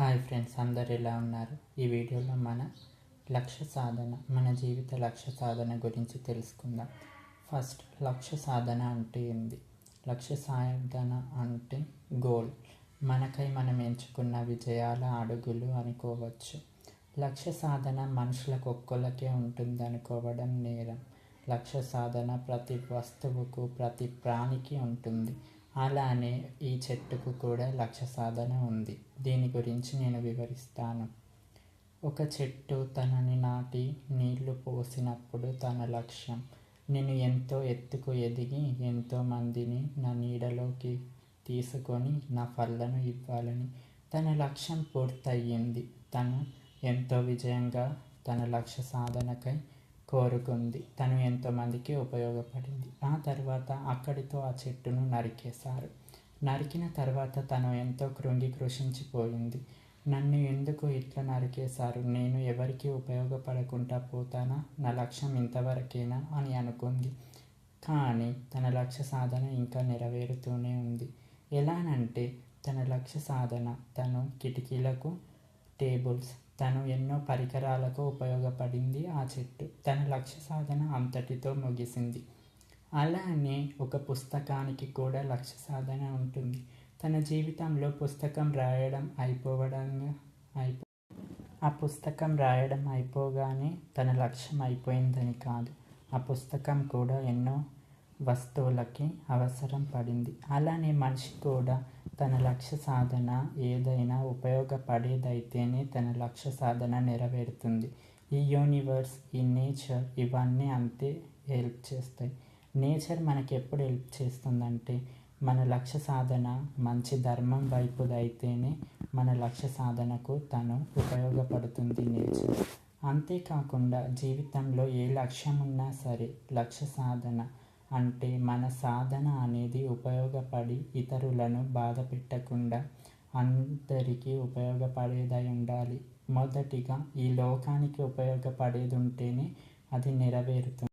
Hi friends, అందరు ఎలా ఉన్నారు? ఈ వీడియోలో మన జీవిత లక్ష్య సాధన గురించి తెలుసుకుందాం. ఫస్ట్, లక్ష్య సాధన అంటే ఏంది? లక్ష్య సాధన అంటే గోల్, మనకై మనం ఎంచుకున్న విజయాల అడుగులు అనుకోవచ్చు. లక్ష్య సాధన మనుషులకు ఒక్కొక్కకే ఉంటుంది అనుకోవడం నేరం. లక్ష్య సాధన ప్రతి వస్తువుకు, ప్రతి ప్రాణికి ఉంటుంది. అలానే ఈ చెట్టుకు కూడా లక్ష్య సాధన ఉంది. దీని గురించి నేను వివరిస్తాను. ఒక చెట్టు తనని నాటి నీళ్లు పోసినప్పుడు తన లక్ష్యం, నేను ఎంతో ఎత్తుకు ఎదిగి ఎంతోమందిని నా నీడలోకి తీసుకొని నా ఫలను ఇవ్వాలని. తన లక్ష్యం పూర్తయింది. తను ఎంతో విజయంగా తన లక్ష్య సాధనకై కోరుకుంది. తను ఎంతోమందికి ఉపయోగపడింది. ఆ తర్వాత అక్కడితో ఆ చెట్టును నరికేశారు. నరికిన తర్వాత తను ఎంతో కృషించిపోయింది. నన్ను ఎందుకు ఇట్లా నరికేశారు? నేను ఎవరికి ఉపయోగపడకుండా పోతానా? నా లక్ష్యం ఇంతవరకేనా అని అనుకుంది. కానీ తన లక్ష్య సాధన ఇంకా నెరవేరుతూనే ఉంది. ఎలానంటే తన లక్ష్య సాధన, తను కిటికీలకు, టేబుల్స్, తను ఎన్నో పరికరాలకు ఉపయోగపడింది ఆ చెట్టు. తన లక్ష్య సాధన అంతటితో ముగిసింది. అలానే ఒక పుస్తకానికి కూడా లక్ష్య సాధన ఉంటుంది. తన జీవితంలో పుస్తకం రాయడం ఆ పుస్తకం రాయడం అయిపోగానే తన లక్ష్యం అయిపోయిందని కాదు. ఆ పుస్తకం కూడా ఎన్నో వస్తువులకి అవసరం పడింది. అలానే మనిషి కూడా తన లక్ష్య సాధన ఏదైనా ఉపయోగపడేదైతేనే తన లక్ష్య సాధన నెరవేరుతుంది. ఈ యూనివర్స్, ఈ నేచర్, ఇవన్నీ అంతే హెల్ప్ చేస్తాయి. నేచర్ మనకి ఎప్పుడు హెల్ప్ చేస్తుందంటే మన లక్ష్య సాధన మంచి ధర్మం వైపుదైతేనే మన లక్ష్య సాధనకు తను ఉపయోగపడుతుంది నేచర్. అంతేకాకుండా జీవితంలో ఏ లక్ష్యం ఉన్నా సరే, లక్ష్య సాధన అంటే మన సాధన అనేది ఉపయోగపడి ఇతరులను బాధ పెట్టకుండా అందరికీ ఉపయోగపడేదై ఉండాలి. మొదటిగా ఈ లోకానికి ఉపయోగపడేది ఉంటేనే అది నెరవేరుతుంది.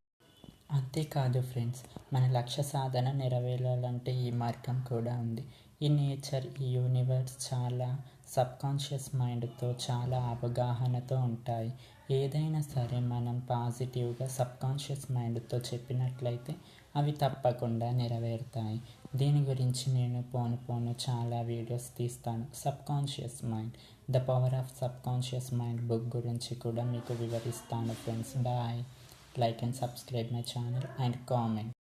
అంతేకాదు ఫ్రెండ్స్, మన లక్ష్య సాధన నెరవేరాలంటే ఈ మార్గం కూడా ఉంది. ఈ నేచర్, ఈ యూనివర్స్ చాలా సబ్కాన్షియస్ మైండ్తో, చాలా అవగాహనతో ఉంటాయి. ఏదైనా సరే మనం పాజిటివ్గా సబ్కాన్షియస్ మైండ్తో చెప్పినట్లయితే అవి తప్పకుండా నెరవేరుతాయి. దీని గురించి నేను పోను చాలా వీడియోస్ తీస్తాను. Subconscious mind, the power of subconscious mind book గురించి కూడా మీకు వివరిస్తాను friends. Bye. Like and subscribe my channel and comment.